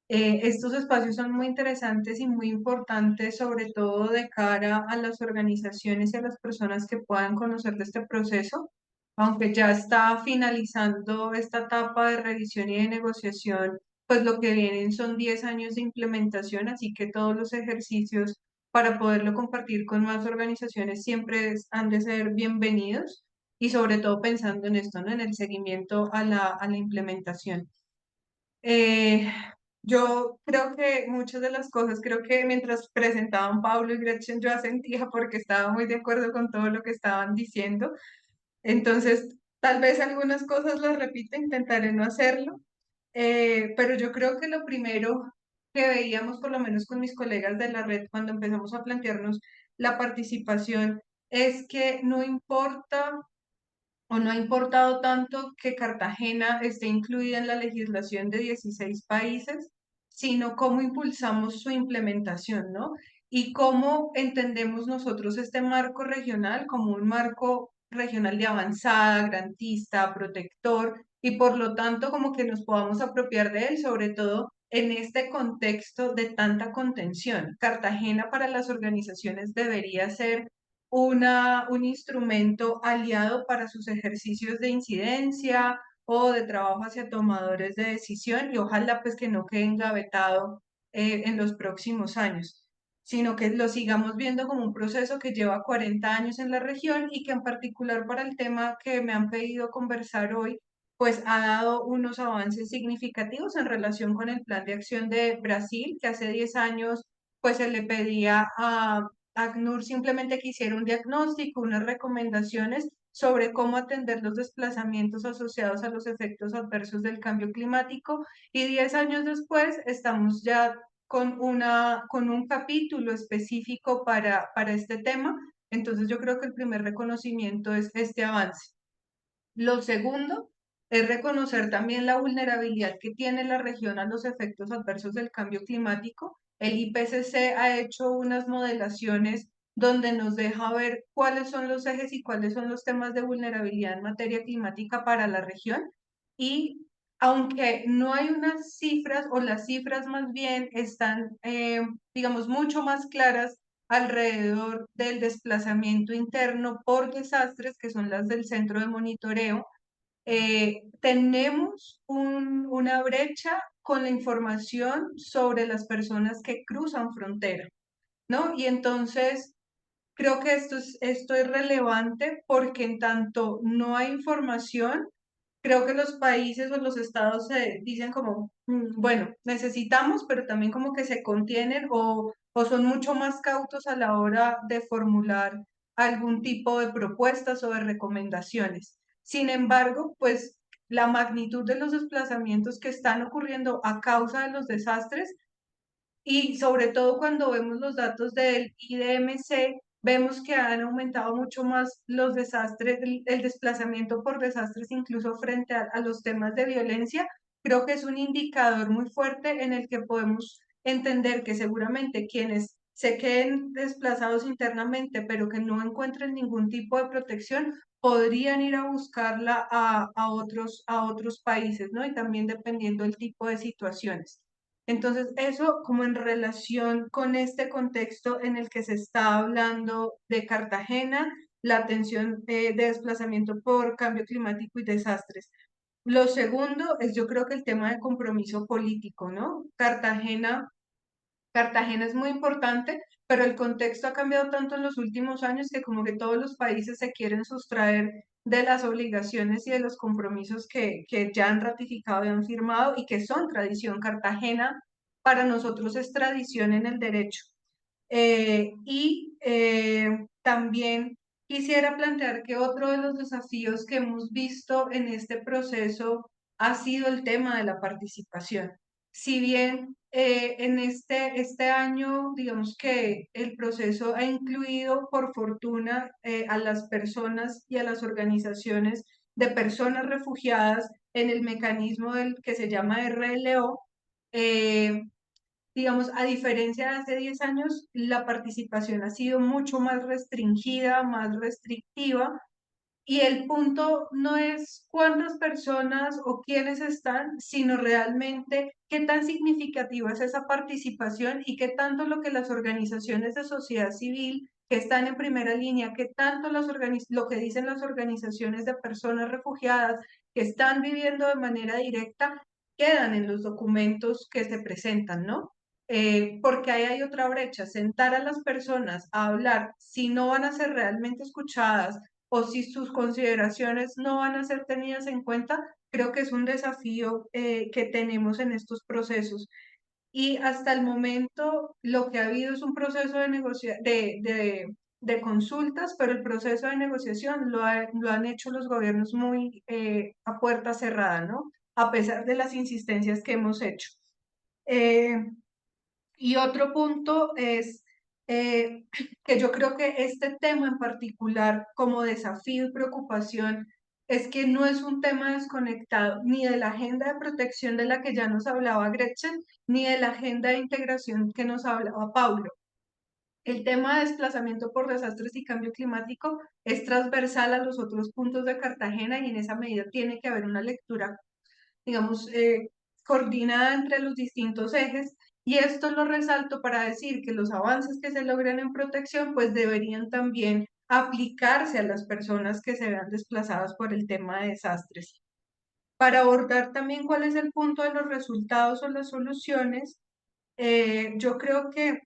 Estos espacios son muy interesantes y muy importantes, sobre todo de cara a las organizaciones y a las personas que puedan conocer de este proceso. Aunque ya está finalizando esta etapa de revisión y de negociación, pues lo que vienen son 10 años de implementación, así que todos los ejercicios para poderlo compartir con más organizaciones siempre han de ser bienvenidos y sobre todo pensando en esto, ¿no? En el seguimiento a la implementación. Eh, yo creo que muchas de las cosas, creo que mientras presentaban Pablo y Gretchen, yo asentía porque estaba muy de acuerdo con todo lo que estaban diciendo. Entonces, tal vez algunas cosas las repito, intentaré no hacerlo, pero yo creo que lo primero que veíamos, por lo menos con mis colegas de la red, cuando empezamos a plantearnos la participación, es que no importa o no ha importado tanto que Cartagena esté incluida en la legislación de 16 países, sino cómo impulsamos su implementación, ¿no? Y cómo entendemos nosotros este marco regional como un marco regional de avanzada, garantista, protector, y por lo tanto como que nos podamos apropiar de él, sobre todo en este contexto de tanta contención. Cartagena para las organizaciones debería ser un instrumento aliado para sus ejercicios de incidencia o de trabajo hacia tomadores de decisión y ojalá pues que no quede engavetado en los próximos años, sino que lo sigamos viendo como un proceso que lleva 40 años en la región y que en particular para el tema que me han pedido conversar hoy, pues ha dado unos avances significativos en relación con el plan de acción de Brasil, que hace 10 años pues se le pedía a ACNUR simplemente que hiciera un diagnóstico, unas recomendaciones sobre cómo atender los desplazamientos asociados a los efectos adversos del cambio climático y 10 años después estamos ya con un capítulo específico para este tema. Entonces yo creo que el primer reconocimiento es este avance. Lo segundo es reconocer también la vulnerabilidad que tiene la región a los efectos adversos del cambio climático. El IPCC ha hecho unas modelaciones donde nos deja ver cuáles son los ejes y cuáles son los temas de vulnerabilidad en materia climática para la región. Y aunque no hay unas cifras o las cifras más bien están, digamos, mucho más claras alrededor del desplazamiento interno por desastres, que son las del centro de monitoreo, tenemos una brecha con la información sobre las personas que cruzan frontera, ¿no? Y entonces creo que esto es relevante porque en tanto no hay información, creo que los países o los estados se dicen como, bueno, necesitamos, pero también como que se contienen o son mucho más cautos a la hora de formular algún tipo de propuestas o de recomendaciones. Sin embargo, pues la magnitud de los desplazamientos que están ocurriendo a causa de los desastres y sobre todo cuando vemos los datos del IDMC, vemos que han aumentado mucho más los desastres, el desplazamiento por desastres, incluso frente a los temas de violencia. Creo que es un indicador muy fuerte en el que podemos entender que seguramente quienes se queden desplazados internamente, pero que no encuentren ningún tipo de protección, podrían ir a buscarla a otros países, ¿no? Y también dependiendo del tipo de situaciones. Entonces, eso como en relación con este contexto en el que se está hablando de Cartagena, la atención de desplazamiento por cambio climático y desastres. Lo segundo es yo creo que el tema de compromiso político, ¿no? Cartagena es muy importante, pero el contexto ha cambiado tanto en los últimos años que como que todos los países se quieren sustraer de las obligaciones y de los compromisos que ya han ratificado y han firmado y que son tradición. Cartagena para nosotros es tradición en el derecho. También quisiera plantear que otro de los desafíos que hemos visto en este proceso ha sido el tema de la participación. Si bien en este año, digamos que el proceso ha incluido, por fortuna, a las personas y a las organizaciones de personas refugiadas en el mecanismo que se llama RLO, digamos, a diferencia de hace 10 años, la participación ha sido mucho más restringida, más restrictiva, y el punto no es cuántas personas o quiénes están, sino realmente qué tan significativa es esa participación y qué tanto lo que las organizaciones de sociedad civil que están en primera línea, qué tanto lo que dicen las organizaciones de personas refugiadas que están viviendo de manera directa, quedan en los documentos que se presentan, ¿no? Porque ahí hay otra brecha, sentar a las personas a hablar, si no van a ser realmente escuchadas, o si sus consideraciones no van a ser tenidas en cuenta, creo que es un desafío que tenemos en estos procesos. Y hasta el momento lo que ha habido es un proceso de consultas, pero el proceso de negociación lo han hecho los gobiernos muy a puerta cerrada, ¿no? A pesar de las insistencias que hemos hecho. Y otro punto es que yo creo que este tema en particular, como desafío y preocupación, es que no es un tema desconectado ni de la agenda de protección de la que ya nos hablaba Gretchen, ni de la agenda de integración que nos hablaba Paulo. El tema de desplazamiento por desastres y cambio climático es transversal a los otros puntos de Cartagena y en esa medida tiene que haber una lectura, digamos, coordinada entre los distintos ejes. Y esto lo resalto para decir que los avances que se logran en protección pues deberían también aplicarse a las personas que se vean desplazadas por el tema de desastres. Para abordar también cuál es el punto de los resultados o las soluciones, yo creo que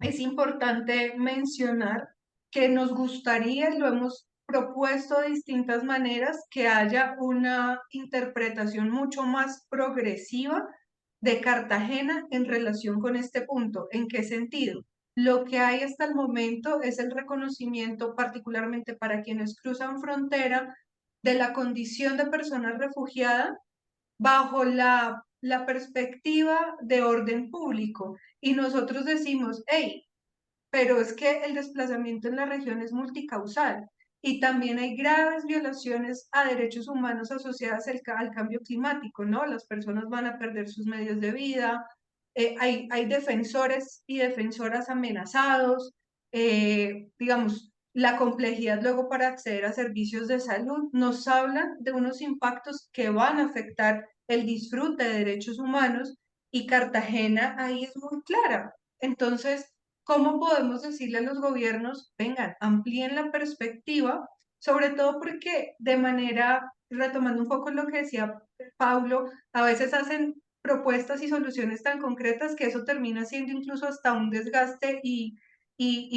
es importante mencionar que nos gustaría, y lo hemos propuesto de distintas maneras, que haya una interpretación mucho más progresiva de Cartagena en relación con este punto. ¿En qué sentido? Lo que hay hasta el momento es el reconocimiento, particularmente para quienes cruzan frontera, de la condición de persona refugiada bajo la perspectiva de orden público. Y nosotros decimos, hey, pero es que el desplazamiento en la región es multicausal y también hay graves violaciones a derechos humanos asociadas al cambio climático, ¿no? Las personas van a perder sus medios de vida, hay defensores y defensoras amenazados, digamos, la complejidad luego para acceder a servicios de salud nos hablan de unos impactos que van a afectar el disfrute de derechos humanos y Cartagena ahí es muy clara. Entonces, ¿cómo podemos decirle a los gobiernos, vengan, amplíen la perspectiva, sobre todo porque de manera, retomando un poco lo que decía Paulo, a veces hacen propuestas y soluciones tan concretas que eso termina siendo incluso hasta un desgaste y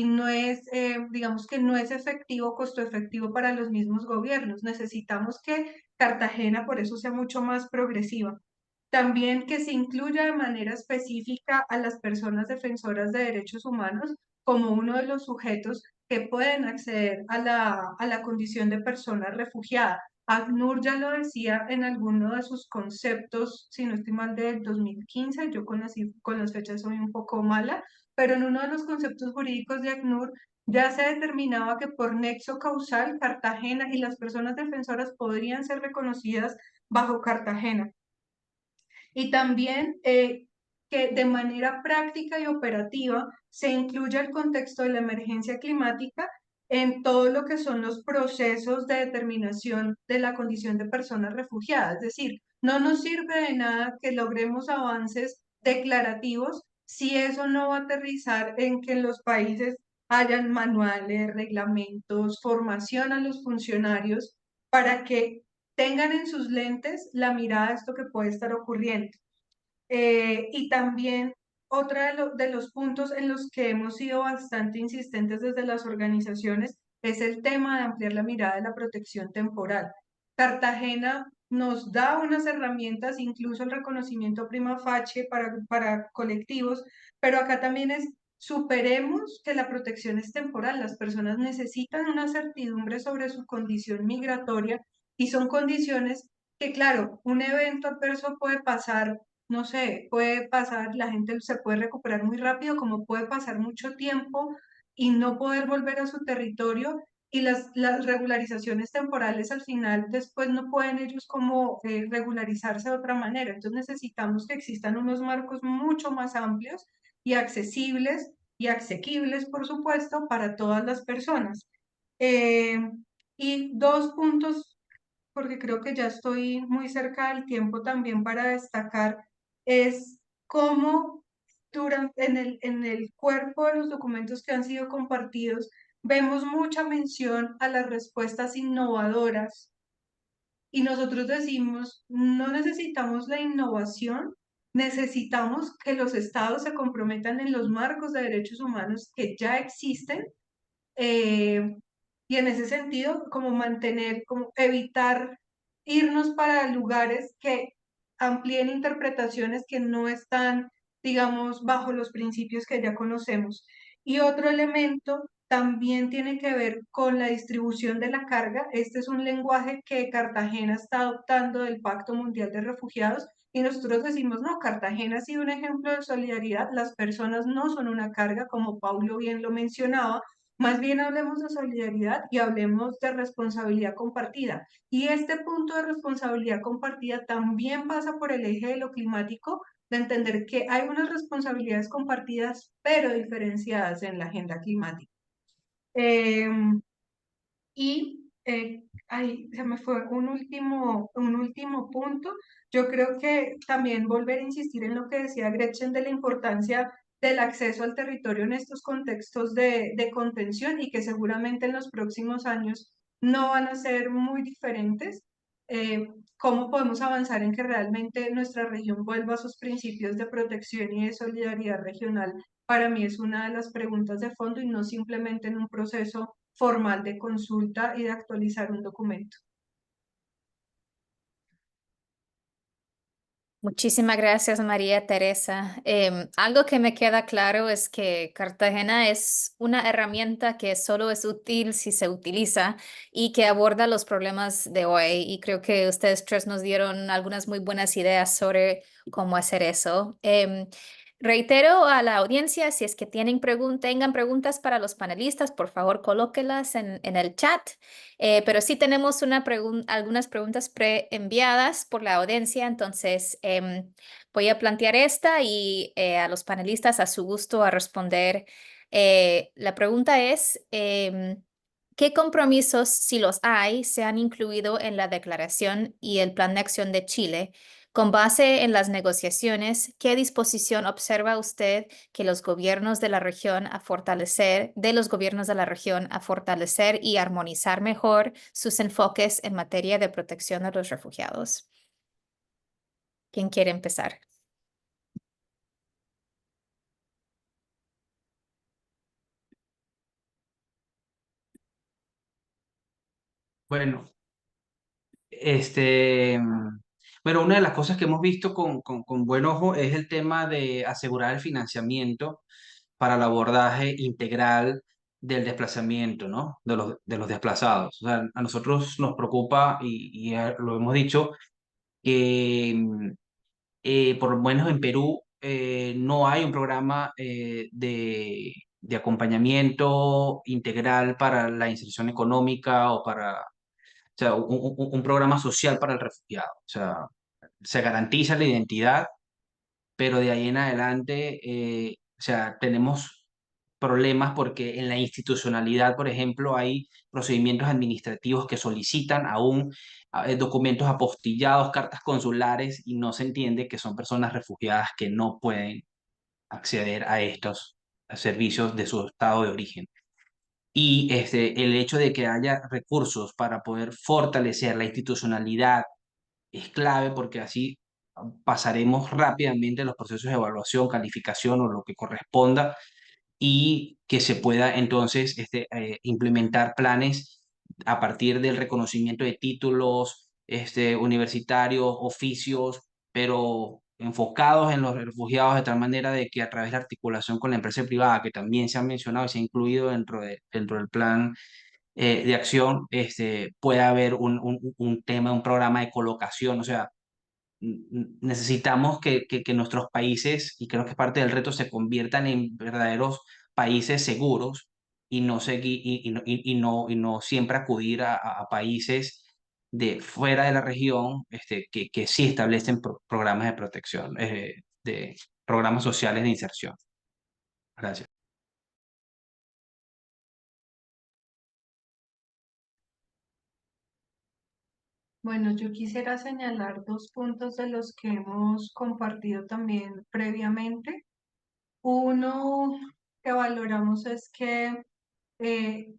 no es, digamos que no es efectivo, costo efectivo para los mismos gobiernos. Necesitamos que Cartagena por eso sea mucho más progresiva. También que se incluya de manera específica a las personas defensoras de derechos humanos como uno de los sujetos que pueden acceder a la condición de persona refugiada. ACNUR ya lo decía en alguno de sus conceptos, si no estoy mal, del 2015, yo con las fechas soy un poco mala, pero en uno de los conceptos jurídicos de ACNUR ya se determinaba que por nexo causal Cartagena y las personas defensoras podrían ser reconocidas bajo Cartagena. Y también que de manera práctica y operativa se incluya el contexto de la emergencia climática en todo lo que son los procesos de determinación de la condición de personas refugiadas. Es decir, no nos sirve de nada que logremos avances declarativos si eso no va a aterrizar en que en los países hayan manuales, reglamentos, formación a los funcionarios para que tengan en sus lentes la mirada de esto que puede estar ocurriendo. Y también de los puntos en los que hemos sido bastante insistentes desde las organizaciones es el tema de ampliar la mirada de la protección temporal. Cartagena nos da unas herramientas, incluso el reconocimiento prima facie para colectivos, pero acá también es superemos que la protección es temporal. Las personas necesitan una certidumbre sobre su condición migratoria y son condiciones que, claro, un evento adverso puede pasar, no sé, puede pasar, la gente se puede recuperar muy rápido, como puede pasar mucho tiempo y no poder volver a su territorio. y las regularizaciones temporales al final después no pueden ellos como regularizarse de otra manera. Entonces necesitamos que existan unos marcos mucho más amplios y accesibles y asequibles, por supuesto, para todas las personas. Eh, y dos puntos, porque creo que ya estoy muy cerca del tiempo también para destacar, es cómo en el cuerpo de los documentos que han sido compartidos, vemos mucha mención a las respuestas innovadoras y nosotros decimos, no necesitamos la innovación, necesitamos que los estados se comprometan en los marcos de derechos humanos que ya existen, eh, y en ese sentido, como mantener, como evitar irnos para lugares que amplíen interpretaciones que no están, digamos, bajo los principios que ya conocemos. Y otro elemento también tiene que ver con la distribución de la carga. Este es un lenguaje que Cartagena está adoptando del Pacto Mundial de Refugiados y nosotros decimos, no, Cartagena ha sido un ejemplo de solidaridad, las personas no son una carga, como Paulo bien lo mencionaba, más bien hablemos de solidaridad y hablemos de responsabilidad compartida. Y este punto de responsabilidad compartida también pasa por el eje de lo climático, de entender que hay unas responsabilidades compartidas, pero diferenciadas en la agenda climática. Eh, ahí se me fue un último punto. Yo creo que también volver a insistir en lo que decía Gretchen de la importancia del acceso al territorio en estos contextos de contención y que seguramente en los próximos años no van a ser muy diferentes. ¿Cómo podemos avanzar en que realmente nuestra región vuelva a sus principios de protección y de solidaridad regional? Para mí es una de las preguntas de fondo y no simplemente en un proceso formal de consulta y de actualizar un documento. Muchísimas gracias, María Teresa. Algo que me queda claro es que Cartagena es una herramienta que solo es útil si se utiliza y que aborda los problemas de hoy. Y creo que ustedes tres nos dieron algunas muy buenas ideas sobre cómo hacer eso. Reitero a la audiencia, si es que tengan preguntas para los panelistas, por favor, colóquelas en el chat. Pero sí tenemos algunas preguntas preenviadas por la audiencia, entonces voy a plantear esta y a los panelistas a su gusto a responder. La pregunta es, ¿qué compromisos, si los hay, se han incluido en la declaración y el plan de acción de Chile? Con base en las negociaciones, ¿qué disposición observa usted que los gobiernos de la región a fortalecer y armonizar mejor sus enfoques en materia de protección de los refugiados? ¿Quién quiere empezar? Bueno, este, bueno, una de las cosas que hemos visto con buen ojo es el tema de asegurar el financiamiento para el abordaje integral del desplazamiento, ¿no? De los desplazados. O sea, a nosotros nos preocupa, lo hemos dicho, que por lo menos en Perú no hay un programa de acompañamiento integral para la inserción económica o para, o sea, un programa social para el refugiado. O sea, se garantiza la identidad, pero de ahí en adelante, o sea, tenemos problemas porque en la institucionalidad, por ejemplo, hay procedimientos administrativos que solicitan aún documentos apostillados, cartas consulares, y no se entiende que son personas refugiadas que no pueden acceder a estos servicios de su estado de origen. Y el hecho de que haya recursos para poder fortalecer la institucionalidad es clave porque así pasaremos rápidamente los procesos de evaluación, calificación o lo que corresponda y que se pueda entonces implementar planes a partir del reconocimiento de títulos universitarios, oficios, pero enfocados en los refugiados de tal manera de que a través de la articulación con la empresa privada, que también se ha mencionado y se ha incluido dentro del plan de acción, pueda haber un tema, un programa de colocación, o sea, necesitamos que nuestros países, y creo que es parte del reto, se conviertan en verdaderos países seguros y no seguir y no siempre acudir a países de fuera de la región que sí establecen programas de protección, de programas sociales de inserción. Gracias. Bueno, yo quisiera señalar dos puntos de los que hemos compartido también previamente. Uno que valoramos es que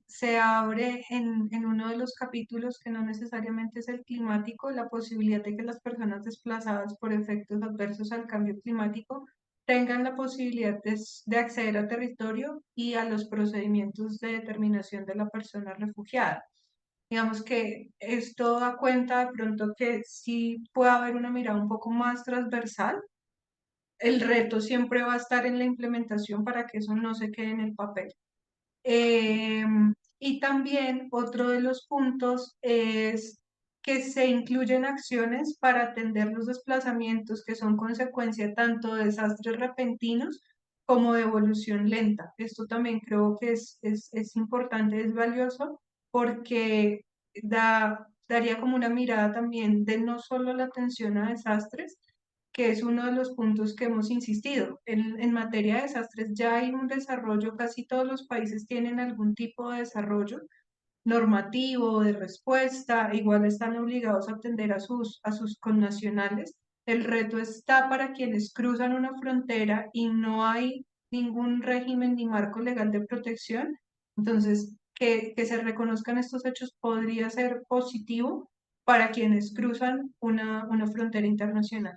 se abre en uno de los capítulos, que no necesariamente es el climático, la posibilidad de que las personas desplazadas por efectos adversos al cambio climático tengan la posibilidad de acceder a territorio y a los procedimientos de determinación de la persona refugiada. Digamos que esto da cuenta de pronto que sí puede haber una mirada un poco más transversal. El reto siempre va a estar en la implementación para que eso no se quede en el papel. Eh, y también otro de los puntos es que se incluyen acciones para atender los desplazamientos que son consecuencia tanto de desastres repentinos como de evolución lenta. Esto también creo que es importante, es valioso, porque daría como una mirada también de no solo la atención a desastres, que es uno de los puntos que hemos insistido. En materia de desastres ya hay un desarrollo, casi todos los países tienen algún tipo de desarrollo normativo, de respuesta, igual están obligados a atender a sus connacionales. El reto está para quienes cruzan una frontera y no hay ningún régimen ni marco legal de protección. Entonces, que se reconozcan estos hechos podría ser positivo para quienes cruzan una frontera internacional.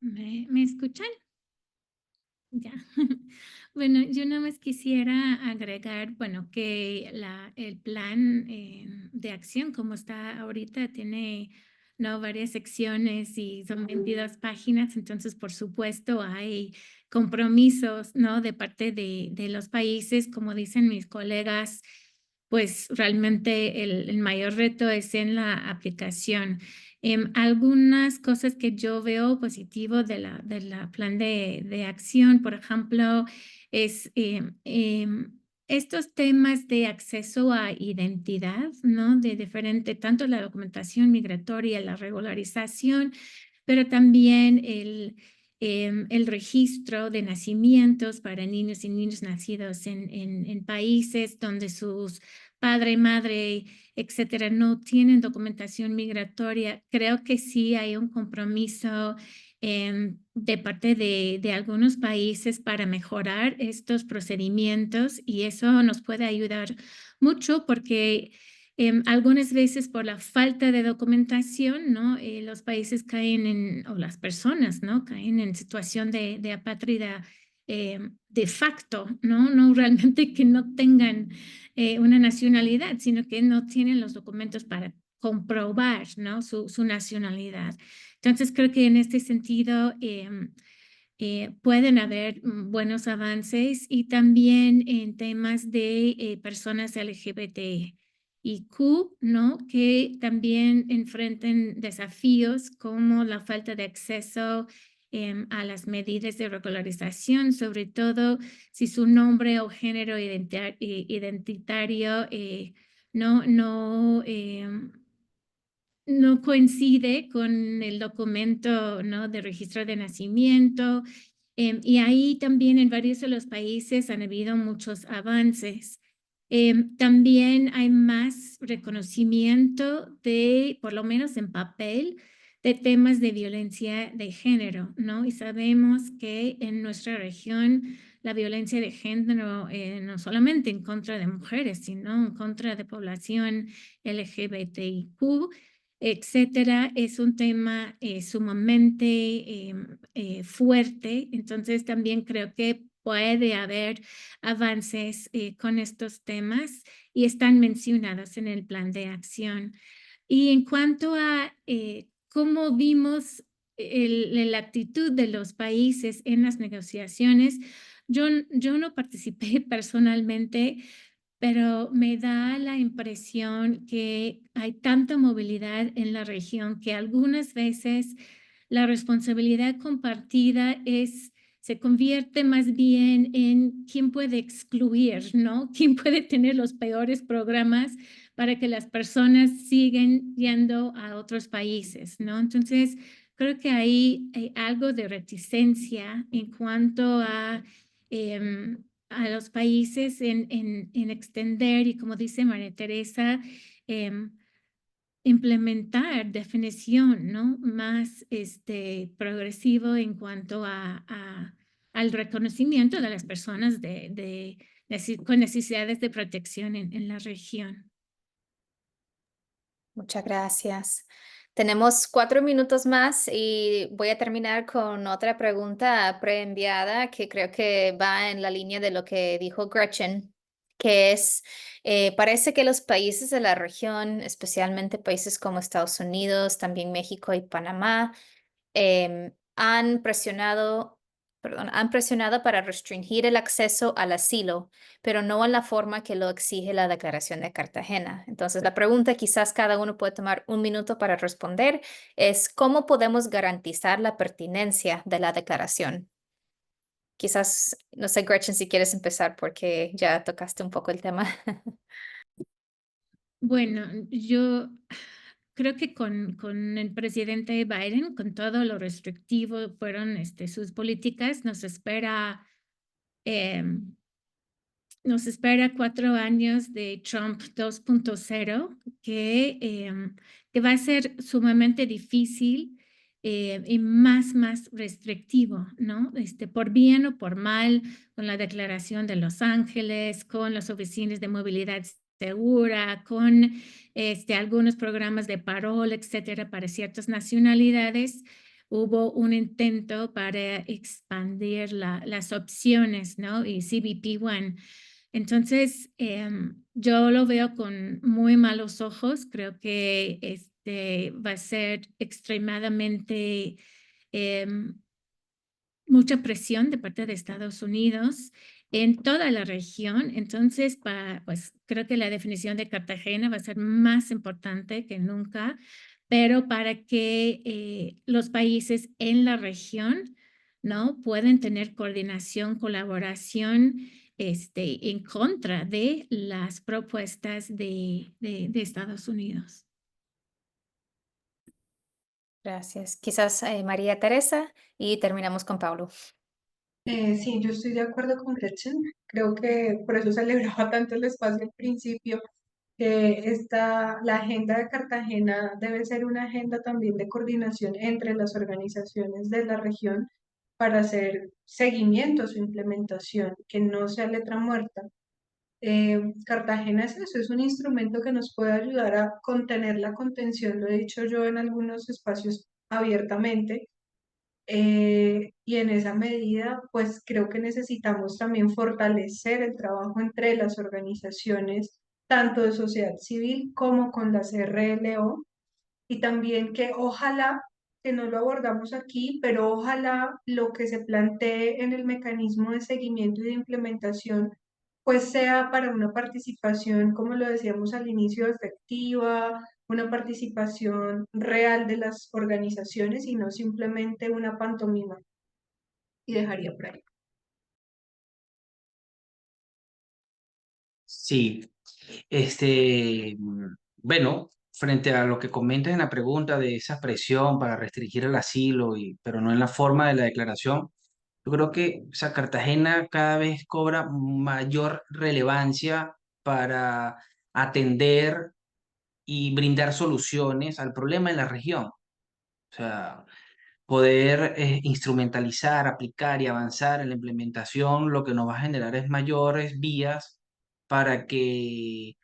¿Me escuchan? Ya. Bueno, yo nada más quisiera agregar, bueno, que el plan de acción, como está ahorita, tiene no varias secciones y son 22 páginas, entonces, por supuesto, hay compromisos, ¿no? De parte de los países, como dicen mis colegas, pues realmente el mayor reto es en la aplicación. Algunas cosas que yo veo positivo de la plan de acción, por ejemplo, es estos temas de acceso a identidad, ¿no? De diferente, tanto la documentación migratoria, la regularización, pero también el registro de nacimientos para niños y niñas nacidos en países donde sus padre, madre, etcétera, no tienen documentación migratoria. Creo que sí hay un compromiso de parte de algunos países para mejorar estos procedimientos y eso nos puede ayudar mucho porque algunas veces por la falta de documentación, ¿no? Los países caen o las personas, ¿no? Caen en situación de apátrida de facto, ¿no? No realmente que no tengan una nacionalidad, sino que no tienen los documentos para comprobar, ¿no? Su nacionalidad. Entonces, creo que en este sentido pueden haber buenos avances y también en temas de personas LGBTIQ, ¿no? Que también enfrenten desafíos como la falta de acceso a las medidas de regularización, sobre todo si su nombre o género identitario no coincide con el documento, ¿no? De registro de nacimiento. Y ahí también en varios de los países han habido muchos avances. También hay más reconocimiento por lo menos en papel, de temas de violencia de género, ¿no? Y sabemos que en nuestra región la violencia de género no solamente en contra de mujeres, sino en contra de población LGBTIQ, etcétera, es un tema sumamente fuerte. Entonces también creo que puede haber avances con estos temas y están mencionados en el plan de acción. Y en cuanto a cómo vimos la actitud de los países en las negociaciones, yo no participé personalmente, pero me da la impresión que hay tanta movilidad en la región que algunas veces la responsabilidad compartida es se convierte más bien en quién puede excluir, ¿no? ¿Quién puede tener los peores programas para que las personas sigan yendo a otros países, ¿no? Entonces, creo que ahí hay algo de reticencia en cuanto a los países en extender y, como dice María Teresa, implementar definición, ¿no? Más progresivo en cuanto al reconocimiento de las personas con necesidades de protección en la región. Muchas gracias. Tenemos 4 minutos más y voy a terminar con otra pregunta preenviada que creo que va en la línea de lo que dijo Gretchen, que es, parece que los países de la región, especialmente países como Estados Unidos, también México y Panamá, han presionado para restringir el acceso al asilo, pero no en la forma que lo exige la Declaración de Cartagena. Entonces, la pregunta, quizás cada uno puede tomar un minuto para responder, es ¿cómo podemos garantizar la pertinencia de la declaración? Quizás, no sé, Gretchen, si quieres empezar porque ya tocaste un poco el tema. Bueno, yo creo que con el presidente Biden, con todo lo restrictivo fueron sus políticas, nos espera 4 años de Trump 2.0 que va a ser sumamente difícil y más restrictivo, ¿no? Por bien o por mal, con la Declaración de Los Ángeles, con las oficinas de movilidad segura, con algunos programas de parol, etcétera, para ciertas nacionalidades. Hubo un intento para expandir las opciones, ¿no? Y CBP-1. Entonces, yo lo veo con muy malos ojos. Creo que va a ser extremadamente mucha presión de parte de Estados Unidos en toda la región. Entonces, pues creo que la definición de Cartagena va a ser más importante que nunca, pero para que los países en la región, ¿no? Pueden tener coordinación, colaboración en contra de las propuestas de Estados Unidos. Gracias. Quizás María Teresa y terminamos con Pablo. Sí, yo estoy de acuerdo con Gretchen. Creo que por eso celebraba tanto el espacio al principio, que la agenda de Cartagena debe ser una agenda también de coordinación entre las organizaciones de la región para hacer seguimiento a su implementación, que no sea letra muerta. Cartagena es eso, es un instrumento que nos puede ayudar a contener la contención, lo he dicho yo en algunos espacios abiertamente, y en esa medida, pues creo que necesitamos también fortalecer el trabajo entre las organizaciones, tanto de sociedad civil como con las RLO, y también que ojalá, que no lo abordamos aquí, pero ojalá lo que se plantee en el mecanismo de seguimiento y de implementación, pues sea para una participación, como lo decíamos al inicio, efectiva, una participación real de las organizaciones y no simplemente una pantomima. Y dejaría por ahí. Sí, bueno, frente a lo que comentas en la pregunta de esa presión para restringir el asilo, pero no en la forma de la declaración, yo creo que o sea, Cartagena cada vez cobra mayor relevancia para atender y brindar soluciones al problema en la región. O sea, poder instrumentalizar, aplicar y avanzar en la implementación, lo que nos va a generar es mayores vías para que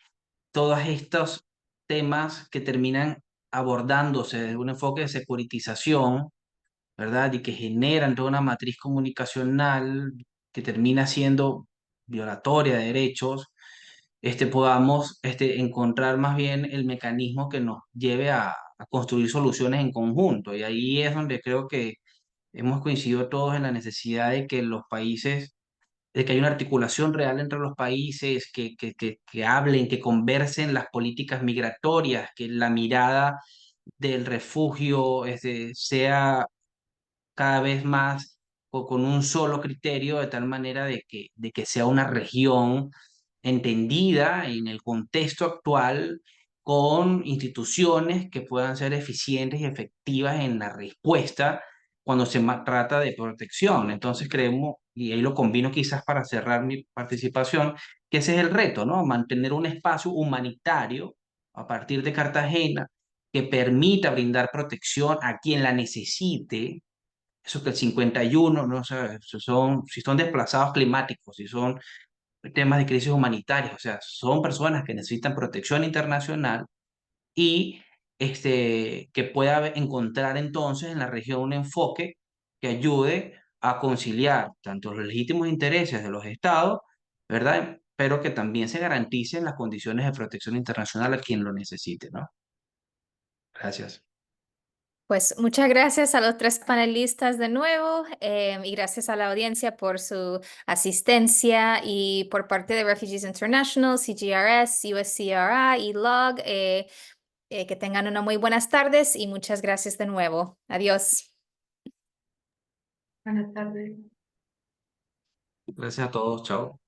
todos estos temas que terminan abordándose desde un enfoque de securitización, ¿verdad? Y que generan toda una matriz comunicacional que termina siendo violatoria de derechos, podamos encontrar más bien el mecanismo que nos lleve a construir soluciones en conjunto. Y ahí es donde creo que hemos coincidido todos en la necesidad de que los países, de que haya una articulación real entre los países, que hablen, que conversen las políticas migratorias, que la mirada del refugio sea cada vez más con un solo criterio, de tal manera de que sea una región entendida en el contexto actual, con instituciones que puedan ser eficientes y efectivas en la respuesta cuando se trata de protección. Entonces creemos, y ahí lo combino quizás para cerrar mi participación, que ese es el reto, ¿no? Mantener un espacio humanitario a partir de Cartagena que permita brindar protección a quien la necesite. Eso que el 51, no sé, si son desplazados climáticos, si son temas de crisis humanitarias, o sea, son personas que necesitan protección internacional y que pueda encontrar entonces en la región un enfoque que ayude a conciliar tanto los legítimos intereses de los estados, ¿verdad? Pero que también se garanticen las condiciones de protección internacional a quien lo necesite, ¿no? Gracias. Pues muchas gracias a los tres panelistas de nuevo y gracias a la audiencia por su asistencia y por parte de Refugees International, CGRS, USCRI y LOG. Que tengan una muy buenas tardes y muchas gracias de nuevo. Adiós. Buenas tardes. Gracias a todos. Chao.